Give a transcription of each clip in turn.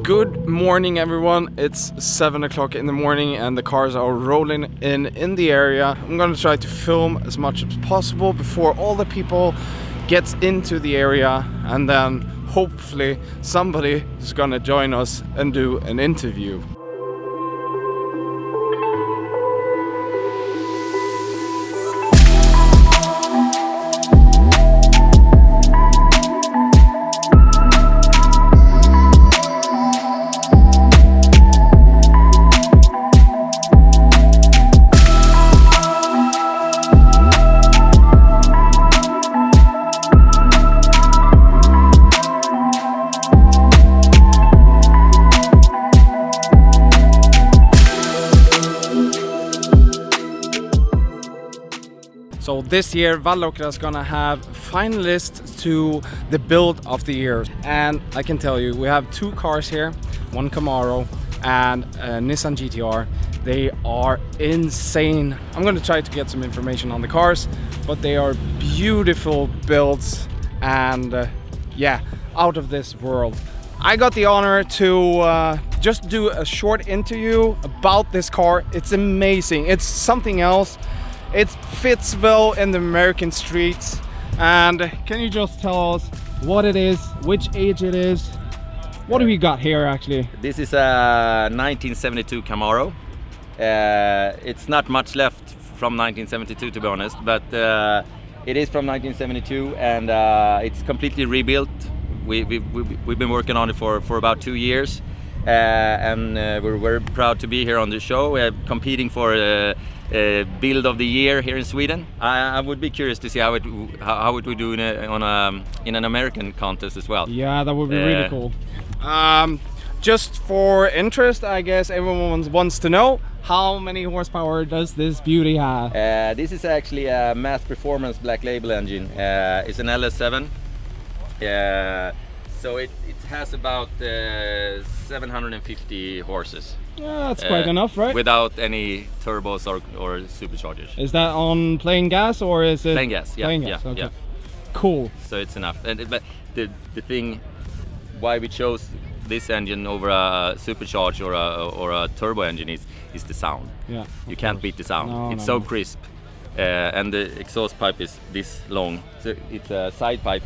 Good morning, everyone. It's 7 o'clock in the morning and the cars are rolling in the area. I'm gonna try to film as much as possible before all the people gets into the area, and then hopefully somebody is gonna join us and do an interview. So this year Vallåkra is gonna have finalists to the build of the year, and I can tell you we have two cars here, one Camaro and a Nissan GTR. They are insane. I'm gonna try to get some information on the cars, but they are beautiful builds and yeah, out of this world. I got the honor to just do a short interview about this car. It's amazing. It's something else. It fits well in the American streets. And can you just tell us what it is, which age it is? What do we got here actually? This is a 1972 Camaro. It's not much left from 1972, to be honest, but it is from 1972 and it's completely rebuilt. We've been working on it for about 2 years, and we're very proud to be here on the show. We're competing for build of the year here in Sweden. I would be curious to see how it would do in an American contest as well. Yeah, that would be really cool. Just for interest, I guess everyone wants to know, how many horsepower does this beauty have? This is actually a mass performance black label engine. It's an LS7. So it has about 750 horses. Yeah, that's quite enough, right? Without any turbos or superchargers. Is that on plain gas or is it? Plain gas, yeah. Plain gas, yeah, okay. yeah. Cool. So it's enough. But the thing why we chose this engine over a supercharged or a turbo engine is the sound. Yeah. You can't beat the sound. No, it's no. so crisp. And the exhaust pipe is this long. So it's a side pipe,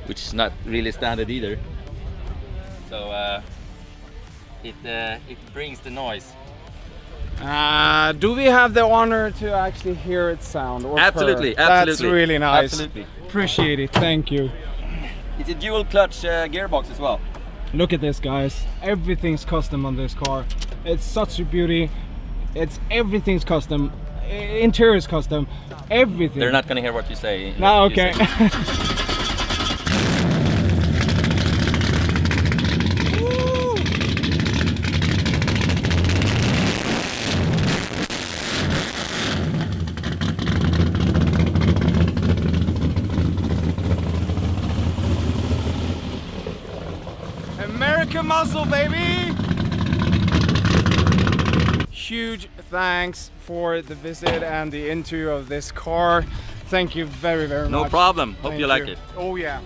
which is not really standard either. So it brings the noise. Do we have the honor to actually hear its sound? Or Absolutely, purr? absolutely. That's really nice. Absolutely. Appreciate it, thank you. It's a dual clutch gearbox as well. Look at this, guys. Everything's custom on this car. It's such a beauty. Everything's custom. Interior is custom. Everything. They're not gonna hear what you say. No, okay. American muscle, baby! Huge thanks for the visit and the interview of this car. Thank you very, very much. No problem. Hope you like it. Oh yeah.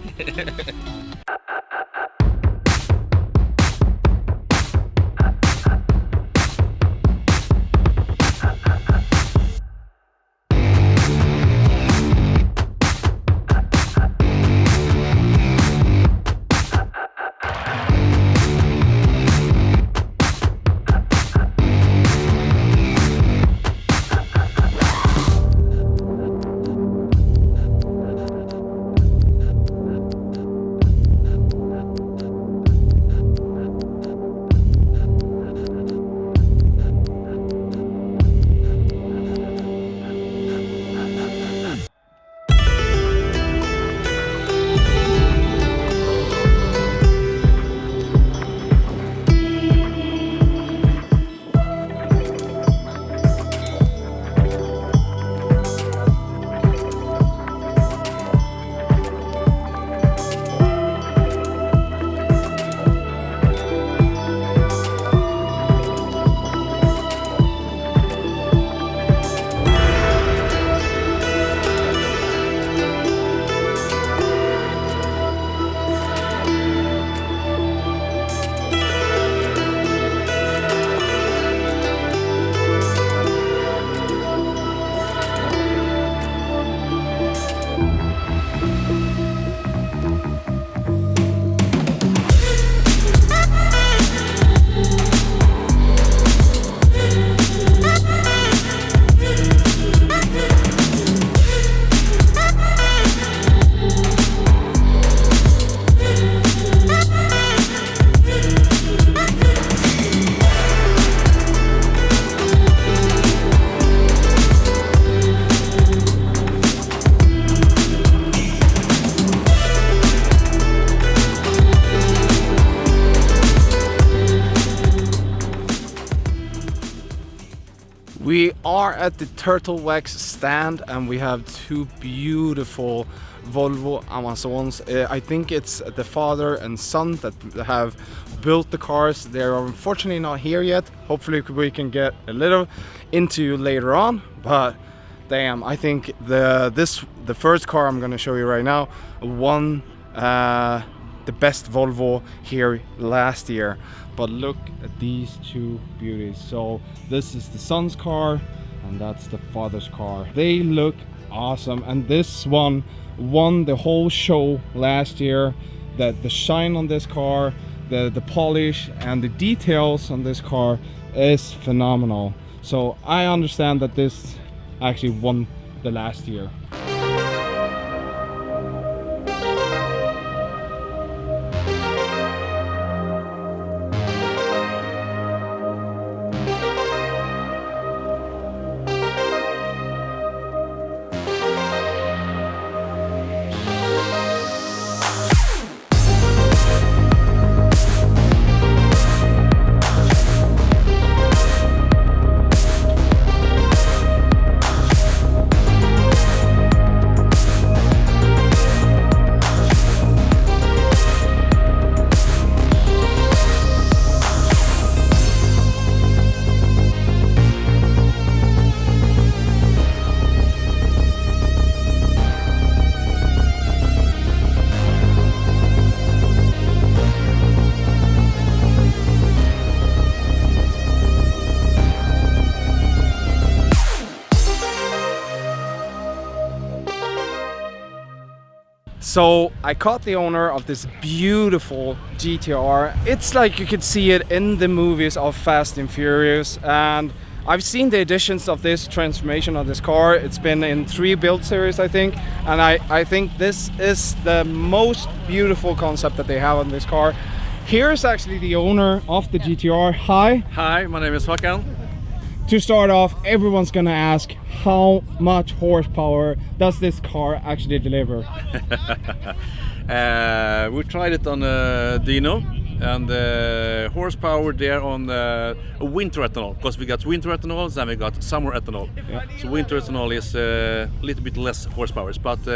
We are at the Turtle Wax stand and we have two beautiful Volvo Amazons. I think it's the father and son that have built the cars. They're unfortunately not here yet. Hopefully we can get a little into later on, but damn, I think the first car I'm gonna show you right now won the best Volvo here last year. But look at these two beauties. So this is the son's car and that's the father's car. They look awesome, and this one won the whole show last year. The shine on this car, the polish and the details on this car is phenomenal. So I understand that this actually won the last year. So I caught the owner of this beautiful GTR. It's like you could see it in the movies of Fast and Furious, and I've seen the additions of this transformation of this car. It's been in 3 build series, I think, and I think this is the most beautiful concept that they have on this car. Here's actually the owner of the GTR. Hi. Hi, my name is Håkan. To start off, everyone's gonna ask, how much horsepower does this car actually deliver? We tried it on Dino, and horsepower there on winter ethanol, because we got winter ethanol and we got summer ethanol. Yeah. So winter ethanol is a little bit less horsepower, but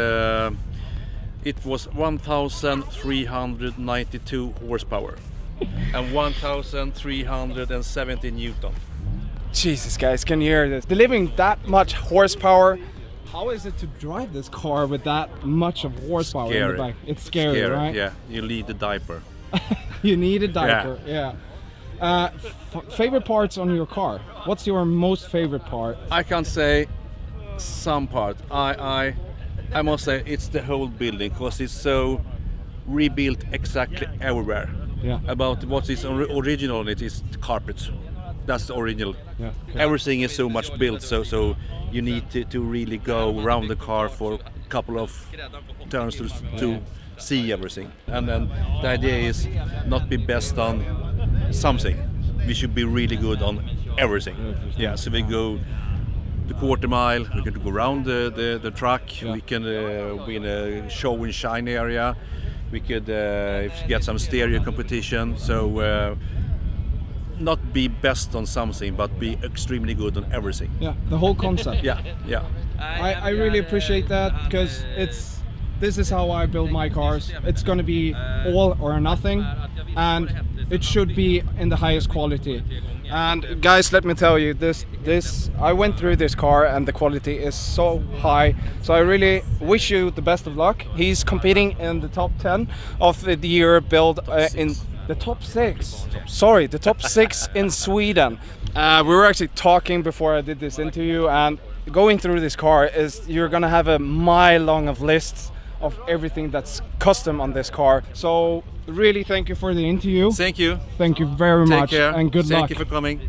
it was 1,392 horsepower and 1,370 Newton. Jesus, guys, can you hear this? Delivering that much horsepower. How is it to drive this car with that much of horsepower in the back? It's scary, right? Yeah, you need the diaper. You need a diaper, yeah. Favorite parts on your car? What's your most favorite part? I can't say some part. I must say it's the whole building, because it's so rebuilt exactly everywhere. Yeah. About what is original on it is the carpet. That's the original. Yeah. Okay. Everything is so much built, so you need to really go around the car for a couple of turns to see everything. And then the idea is not be best on something. We should be really good on everything. Yeah. So we go the quarter mile. We can go around the truck. Yeah. We can be in a show and shine area. We could get some stereo competition. So. Not be best on something, but be extremely good on everything. Yeah, the whole concept. Yeah. I really appreciate that, because this is how I build my cars. It's gonna be all or nothing, and it should be in the highest quality. And guys, let me tell you, I went through this car and the quality is so high. So I really wish you the best of luck. He's competing in the top 10 of the year build in the top 6. Sorry, the top 6 in Sweden. We were actually talking before I did this interview, and going through this car is you're gonna have a mile long of lists of everything that's custom on this car. So really thank you for the interview. Thank you. Thank you very much. Take care. And good luck. Thank you for coming.